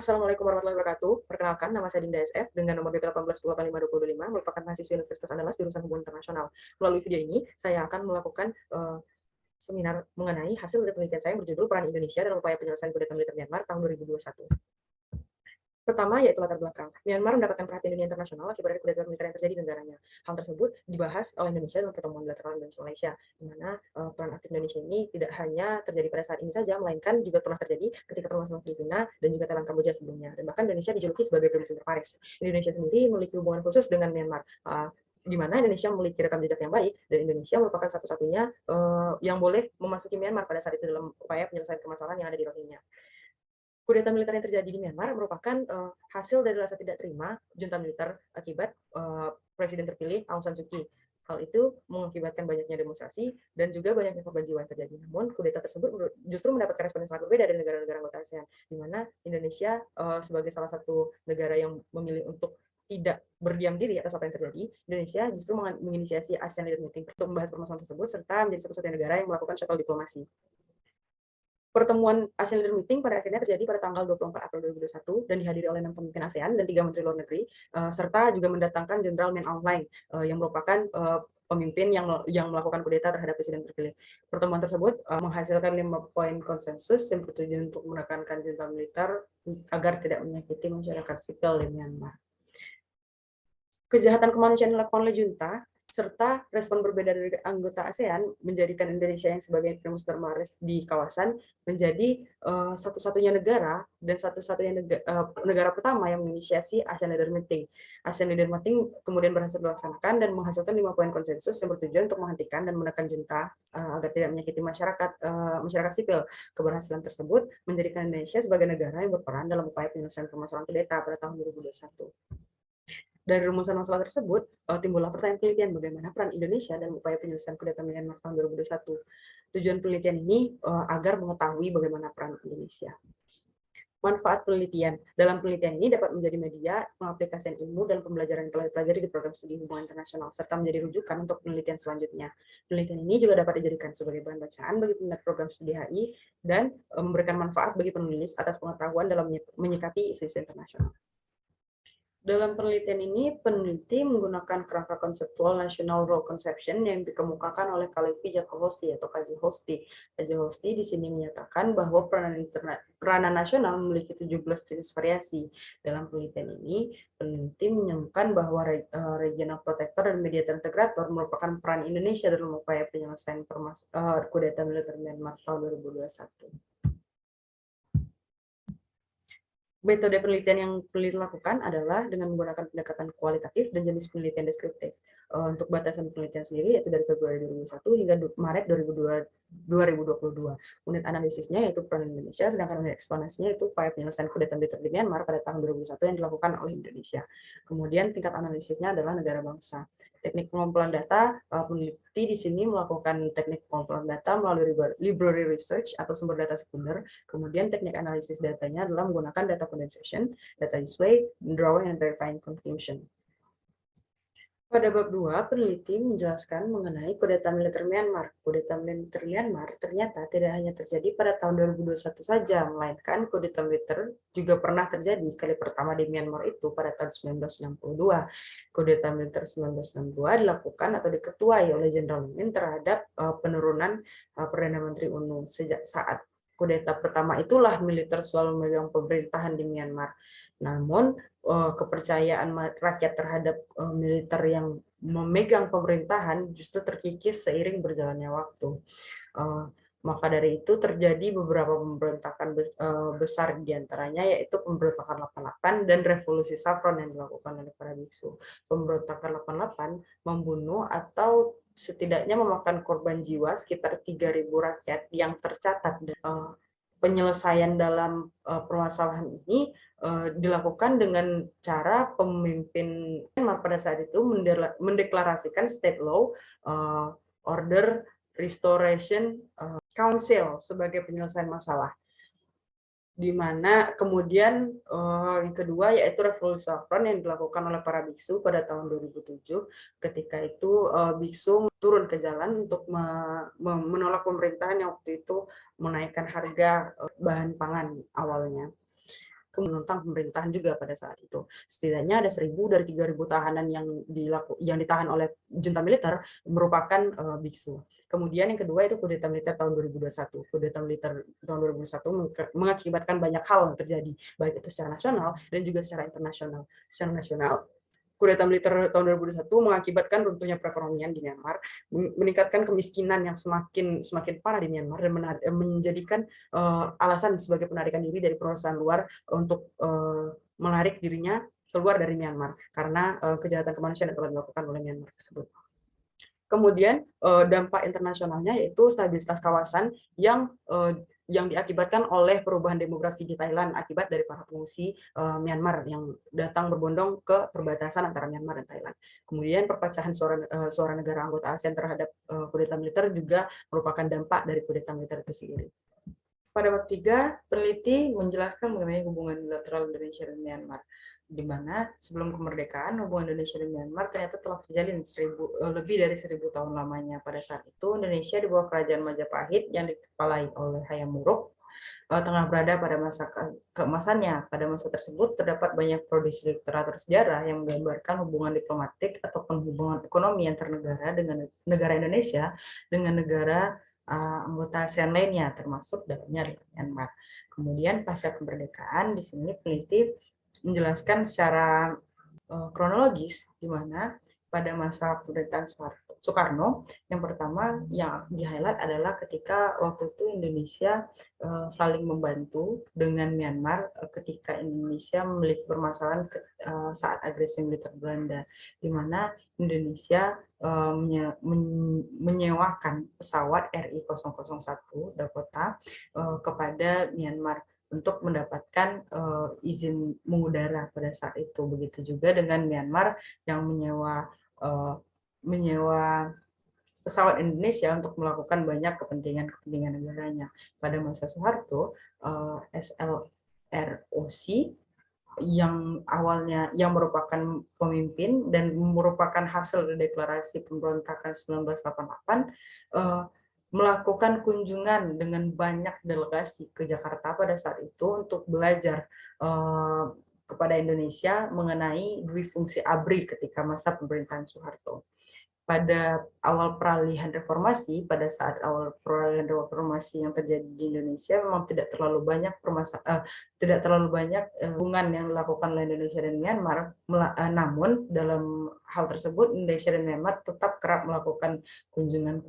Assalamualaikum warahmatullahi wabarakatuh. Perkenalkan, nama saya Dinda SF dengan nomor BP 18108525, merupakan mahasiswa Universitas Andalas jurusan Hubungan Internasional. Melalui video ini, saya akan melakukan seminar mengenai hasil dari penelitian saya yang berjudul Peran Indonesia dalam Upaya Penyelesaian Kudeta Militer Myanmar tahun 2021. Pertama, yaitu latar belakang. Myanmar mendapatkan perhatian dunia internasional akibat dari kudeta militer yang terjadi di negaranya. Hal tersebut dibahas oleh Indonesia dalam pertemuan bilateral Indonesia-Malaysia, di mana peran aktif Indonesia ini tidak hanya terjadi pada saat ini saja, melainkan juga pernah terjadi ketika permasalahan Filipina dan juga Thailand Kamboja sebelumnya. Dan bahkan Indonesia dijuluki sebagai primus inter pares. Indonesia sendiri memiliki hubungan khusus dengan Myanmar, di mana Indonesia memiliki rekam jejak yang baik, dan Indonesia merupakan satu-satunya yang boleh memasuki Myanmar pada saat itu dalam upaya penyelesaian permasalahan yang ada di Rohingya. Kudeta militer yang terjadi di Myanmar merupakan hasil dari rasa tidak terima junta militer akibat presiden terpilih Aung San Suu Kyi. Hal itu mengakibatkan banyaknya demonstrasi dan juga banyaknya korban jiwa yang terjadi. Namun kudeta tersebut justru mendapatkan respon yang sangat berbeda dari negara-negara anggota ASEAN, di mana Indonesia sebagai salah satu negara yang memilih untuk tidak berdiam diri atas apa yang terjadi. Indonesia justru menginisiasi ASEAN Leader Meeting untuk membahas permasalahan tersebut serta menjadi satu-satunya negara yang melakukan shuttle diplomasi. Pertemuan ASEAN Leader Meeting pada akhirnya terjadi pada tanggal 24 April 2021 dan dihadiri oleh 6 pemimpin ASEAN dan 3 menteri luar negeri, serta juga mendatangkan Jenderal Min Aung Hlaing yang merupakan pemimpin yang melakukan kudeta terhadap presiden terpilih. Pertemuan tersebut menghasilkan 5 poin konsensus yang bertujuan untuk menekankan junta militer agar tidak menyakiti masyarakat sipil di Myanmar. Kejahatan kemanusiaan yang dilakukan oleh junta serta respon berbeda dari anggota ASEAN menjadikan Indonesia yang sebagai primus inter pares di kawasan menjadi satu-satunya negara dan satu-satunya negara pertama yang menginisiasi ASEAN Leader Meeting. ASEAN Leader Meeting kemudian berhasil dilaksanakan dan menghasilkan 5 poin konsensus yang bertujuan untuk menghentikan dan menekan junta agar tidak menyakiti masyarakat sipil. Keberhasilan tersebut menjadikan Indonesia sebagai negara yang berperan dalam upaya penyelesaian permasalahan kudeta pada tahun 2021. Dari rumusan masalah tersebut, timbullah pertanyaan penelitian bagaimana peran Indonesia dalam upaya penyelesaian kudeta Myanmar tahun 2021. Tujuan penelitian ini agar mengetahui bagaimana peran Indonesia. Manfaat penelitian. Dalam penelitian ini dapat menjadi media pengaplikasian ilmu dan pembelajaran yang telah dipelajari di program studi hubungan internasional, serta menjadi rujukan untuk penelitian selanjutnya. Penelitian ini juga dapat dijadikan sebagai bahan bacaan bagi peminat program studi HI dan memberikan manfaat bagi penulis atas pengetahuan dalam menyikapi isu-isu internasional. Dalam penelitian ini, peneliti menggunakan kerangka konseptual National Role Conception yang dikemukakan oleh Kalevi Jacohosti atau Kaji Hosti. Kaji Hosti di sini menyatakan bahwa peranan nasional memiliki 17 jenis variasi. Dalam penelitian ini, peneliti menemukan bahwa regional protector dan mediator integrator merupakan peran Indonesia dalam upaya penyelesaian kudeta militer Myanmar tahun 2021. Metode penelitian yang peneliti lakukan adalah dengan menggunakan pendekatan kualitatif dan jenis penelitian deskriptif. Untuk batasan penelitian sendiri yaitu dari Februari 2001 hingga Maret 2022. Unit analisisnya yaitu peran Indonesia, sedangkan unit eksplorasinya itu upaya penyelesaian kudeta militer di Myanmar pada tahun 2001 yang dilakukan oleh Indonesia. Kemudian tingkat analisisnya adalah negara bangsa. Teknik pengumpulan data, peneliti di sini melakukan teknik pengumpulan data melalui library research atau sumber data sekunder. Kemudian teknik analisis datanya adalah menggunakan data condensation, data display, drawing, and verifying conclusion. Pada bab 2, peneliti menjelaskan mengenai kudeta militer Myanmar. Kudeta militer Myanmar ternyata tidak hanya terjadi pada tahun 2021 saja, melainkan kudeta militer juga pernah terjadi. Kali pertama di Myanmar itu pada tahun 1962. Kudeta militer 1962 dilakukan atau diketuai oleh Jenderal Min terhadap penurunan Perdana Menteri UNU. Sejak saat kudeta pertama itulah militer selalu memegang pemerintahan di Myanmar. Namun kepercayaan rakyat terhadap militer yang memegang pemerintahan justru terkikis seiring berjalannya waktu. Maka dari itu terjadi beberapa pemberontakan besar diantaranya yaitu pemberontakan 88 dan revolusi Saffron yang dilakukan oleh para biksu. Pemberontakan 88 membunuh atau setidaknya memakan korban jiwa sekitar 3.000 rakyat yang tercatat. Penyelesaian dalam permasalahan ini dilakukan dengan cara pemimpin pada saat itu mendeklarasikan state law order restoration council sebagai penyelesaian masalah, di mana kemudian yang kedua yaitu revolusi Saffron yang dilakukan oleh para biksu pada tahun 2007. Ketika itu biksu turun ke jalan untuk menolak pemerintahan yang waktu itu menaikkan harga bahan pangan awalnya. menentang pemerintahan juga pada saat itu. Setidaknya ada 1.000 dari 3.000 tahanan yang ditahan oleh junta militer merupakan biksu. Kemudian yang kedua itu kudeta militer tahun 2021. Kudeta militer tahun 2021 mengakibatkan banyak hal yang terjadi, baik itu secara nasional dan juga secara internasional. Secara nasional, kudeta militer tahun 2021 mengakibatkan runtuhnya perekonomian di Myanmar, meningkatkan kemiskinan yang semakin parah di Myanmar dan menjadikan alasan sebagai penarikan diri dari perusahaan luar untuk menarik dirinya keluar dari Myanmar karena kejahatan kemanusiaan yang telah dilakukan oleh Myanmar tersebut. Kemudian dampak internasionalnya yaitu stabilitas kawasan yang diakibatkan oleh perubahan demografi di Thailand akibat dari para pengungsi Myanmar yang datang berbondong ke perbatasan antara Myanmar dan Thailand. Kemudian perpecahan suara negara anggota ASEAN terhadap kudeta militer juga merupakan dampak dari kudeta militer itu sendiri. Pada bab 3, peneliti menjelaskan mengenai hubungan bilateral Indonesia dan Myanmar, di mana sebelum kemerdekaan hubungan Indonesia dan Myanmar ternyata telah terjalin lebih dari 1.000 tahun lamanya. Pada saat itu Indonesia di bawah kerajaan Majapahit yang dikepalai oleh Hayam Wuruk tengah berada pada masa keemasannya. Pada masa tersebut terdapat banyak produksi literatur sejarah yang menggambarkan hubungan diplomatik ataupun hubungan ekonomi antar negara dengan negara Indonesia dengan negara anggota ASEAN lainnya, termasuk dalamnya Myanmar. Kemudian pasca kemerdekaan, di sini peneliti menjelaskan secara kronologis di mana pada masa pemerintahan Soekarno, yang pertama yang di-highlight adalah ketika waktu itu Indonesia saling membantu dengan Myanmar ketika Indonesia memiliki permasalahan saat agresi militer Belanda, di mana Indonesia menyewakan pesawat RI-001 Dakota kepada Myanmar untuk mendapatkan izin mengudara pada saat itu. Begitu juga dengan Myanmar yang menyewa pesawat Indonesia untuk melakukan banyak kepentingan negaranya. Pada masa Soeharto, SLROC yang awalnya yang merupakan pemimpin dan merupakan hasil dari deklarasi pemberontakan 1988 melakukan kunjungan dengan banyak delegasi ke Jakarta pada saat itu untuk belajar kepada Indonesia mengenai duifungsi ABRI ketika masa pemerintahan Soeharto. Pada awal peralihan reformasi, pada saat awal peralihan reformasi yang terjadi di Indonesia memang tidak terlalu banyak hubungan yang dilakukan oleh Indonesia dan Myanmar, namun dalam hal tersebut Indonesia dan Myanmar tetap kerap melakukan kunjungan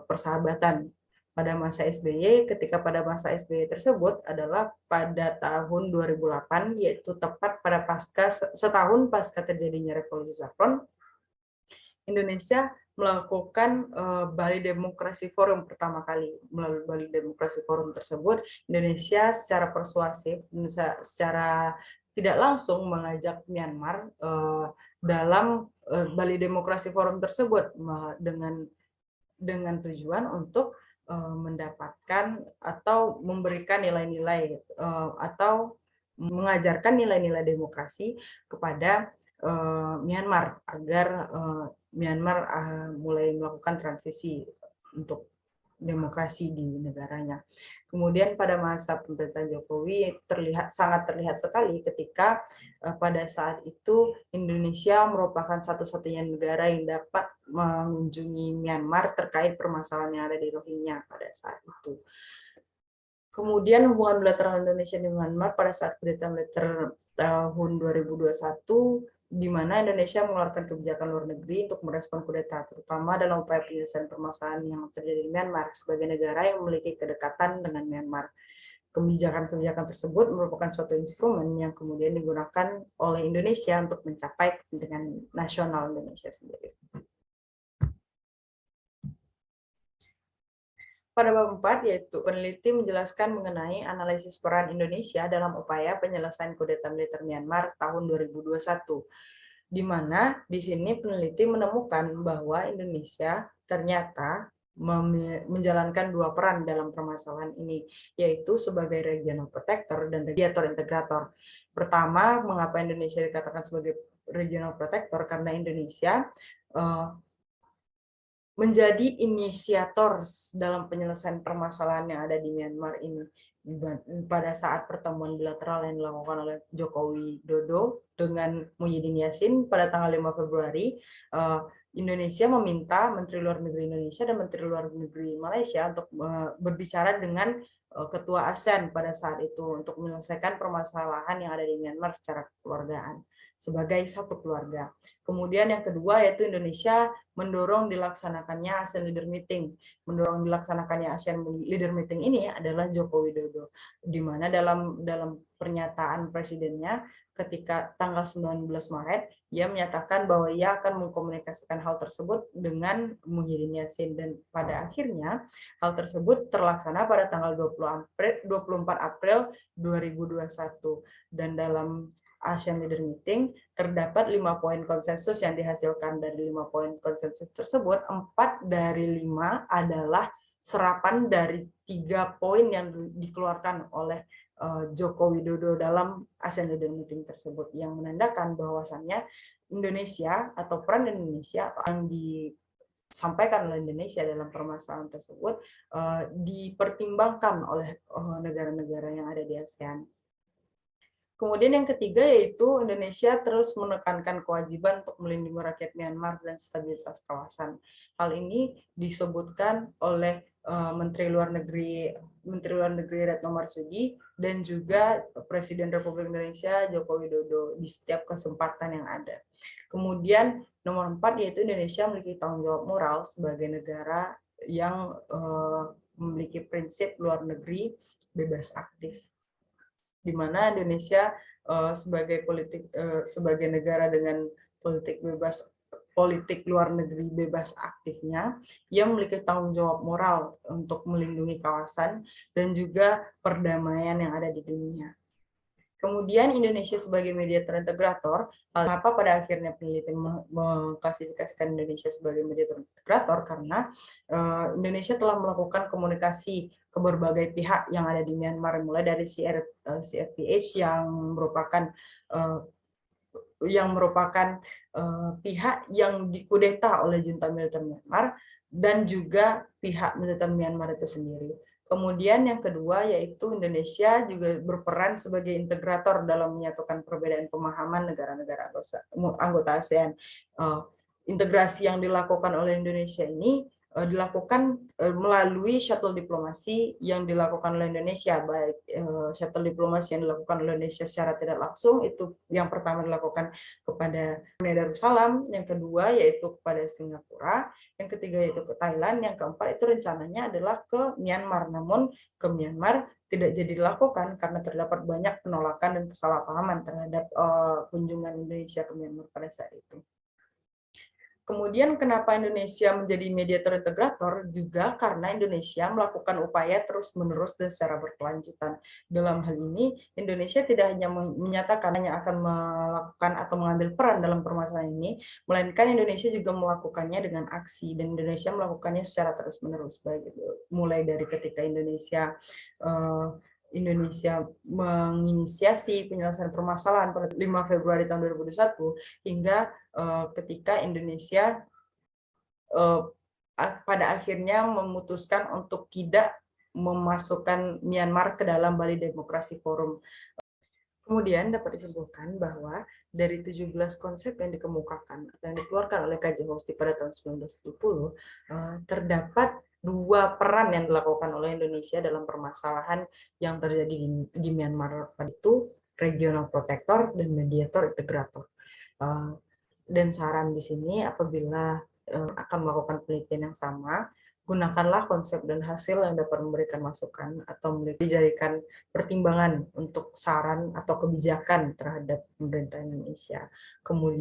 persahabatan. Pada masa SBY, ketika pada masa SBY tersebut adalah pada tahun 2008, yaitu tepat pada setahun pasca terjadinya revolusi Saffron, Indonesia melakukan Bali Demokrasi Forum pertama kali. Melalui Bali Demokrasi Forum tersebut, Indonesia secara persuasif, secara tidak langsung mengajak Myanmar dalam Bali Demokrasi Forum tersebut dengan tujuan untuk mendapatkan atau memberikan nilai-nilai atau mengajarkan nilai-nilai demokrasi kepada Myanmar agar Myanmar mulai melakukan transisi untuk demokrasi di negaranya. Kemudian pada masa pemerintahan Jokowi sangat terlihat sekali ketika pada saat itu Indonesia merupakan satu-satunya negara yang dapat mengunjungi Myanmar terkait permasalahan yang ada di Rohingya pada saat itu. Kemudian hubungan bilateral Indonesia dengan Myanmar pada saat kudeta militer tahun 2021, di mana Indonesia mengeluarkan kebijakan luar negeri untuk merespon kudeta, terutama dalam upaya penyelesaian permasalahan yang terjadi di Myanmar sebagai negara yang memiliki kedekatan dengan Myanmar. Kebijakan-kebijakan tersebut merupakan suatu instrumen yang kemudian digunakan oleh Indonesia untuk mencapai kepentingan nasional Indonesia sendiri. Pada bab 4, yaitu peneliti menjelaskan mengenai analisis peran Indonesia dalam upaya penyelesaian kudeta militer Myanmar tahun 2021, di mana di sini peneliti menemukan bahwa Indonesia ternyata menjalankan dua peran dalam permasalahan ini, yaitu sebagai regional protector dan mediator integrator. Pertama, mengapa Indonesia dikatakan sebagai regional protector? Karena Indonesia menjadi inisiator dalam penyelesaian permasalahan yang ada di Myanmar ini, pada saat pertemuan bilateral yang dilakukan oleh Jokowi Dodo dengan Muhyiddin Yassin pada tanggal 5 Februari, Indonesia meminta Menteri Luar Negeri Indonesia dan Menteri Luar Negeri Malaysia untuk berbicara dengan Ketua ASEAN pada saat itu untuk menyelesaikan permasalahan yang ada di Myanmar secara kekeluargaan sebagai satu keluarga. Kemudian yang kedua yaitu Indonesia mendorong dilaksanakannya ASEAN Leader Meeting. Mendorong dilaksanakannya ASEAN Leader Meeting ini adalah Joko Widodo, di mana dalam pernyataan presidennya ketika tanggal 19 Maret, ia menyatakan bahwa ia akan mengkomunikasikan hal tersebut dengan Muhyiddin Yassin, dan pada akhirnya hal tersebut terlaksana pada tanggal 24 April 2021, dan dalam ASEAN Leader Meeting terdapat 5 poin konsensus yang dihasilkan. Dari 5 poin konsensus tersebut, 4 dari 5 adalah serapan dari 3 poin yang dikeluarkan oleh Joko Widodo dalam ASEAN Leader Meeting tersebut, yang menandakan bahwasannya Indonesia atau peran Indonesia yang disampaikan oleh Indonesia dalam permasalahan tersebut dipertimbangkan oleh negara-negara yang ada di ASEAN. Kemudian yang ketiga yaitu Indonesia terus menekankan kewajiban untuk melindungi rakyat Myanmar dan stabilitas kawasan. Hal ini disebutkan oleh Menteri Luar Negeri Retno Marsudi dan juga Presiden Republik Indonesia Joko Widodo di setiap kesempatan yang ada. Kemudian nomor 4 yaitu Indonesia memiliki tanggung jawab moral sebagai negara yang memiliki prinsip luar negeri bebas aktif, di mana Indonesia sebagai negara dengan politik luar negeri bebas aktifnya, ia memiliki tanggung jawab moral untuk melindungi kawasan dan juga perdamaian yang ada di dunia. Kemudian Indonesia sebagai mediator integrator, kenapa pada akhirnya penelitian mengklasifikasikan Indonesia sebagai mediator integrator? Karena Indonesia telah melakukan komunikasi ke berbagai pihak yang ada di Myanmar, mulai dari CRPH yang merupakan pihak yang dikudeta oleh junta militer Myanmar dan juga pihak militer Myanmar itu sendiri. Kemudian yang kedua yaitu Indonesia juga berperan sebagai integrator dalam menyatukan perbedaan pemahaman negara-negara anggota ASEAN. Integrasi yang dilakukan oleh Indonesia ini dilakukan melalui shuttle diplomasi yang dilakukan oleh Indonesia, baik shuttle diplomasi yang dilakukan oleh Indonesia secara tidak langsung, itu yang pertama dilakukan kepada Brunei Darussalam, yang kedua yaitu kepada Singapura, yang ketiga yaitu ke Thailand, yang keempat itu rencananya adalah ke Myanmar, namun ke Myanmar tidak jadi dilakukan karena terdapat banyak penolakan dan kesalahpahaman terhadap kunjungan Indonesia ke Myanmar pada saat itu. Kemudian kenapa Indonesia menjadi mediator integrator? Juga karena Indonesia melakukan upaya terus-menerus dan secara berkelanjutan. Dalam hal ini, Indonesia tidak hanya menyatakan hanya akan melakukan atau mengambil peran dalam permasalahan ini, melainkan Indonesia juga melakukannya dengan aksi, dan Indonesia melakukannya secara terus-menerus, baik mulai dari ketika Indonesia menginisiasi penyelesaian permasalahan pada 5 Februari tahun 2021 hingga ketika Indonesia pada akhirnya memutuskan untuk tidak memasukkan Myanmar ke dalam Bali Demokrasi Forum. Kemudian dapat disimpulkan bahwa dari 17 konsep yang dikemukakan atau yang dikeluarkan oleh KJ Hosti pada tahun 1970, terdapat 2 peran yang dilakukan oleh Indonesia dalam permasalahan yang terjadi di Myanmar, yaitu regional protector dan mediator integrator. Dan saran di sini apabila akan melakukan penelitian yang sama, gunakanlah konsep dan hasil yang dapat memberikan masukan atau dijadikan pertimbangan untuk saran atau kebijakan terhadap pemerintah Indonesia. Kemudian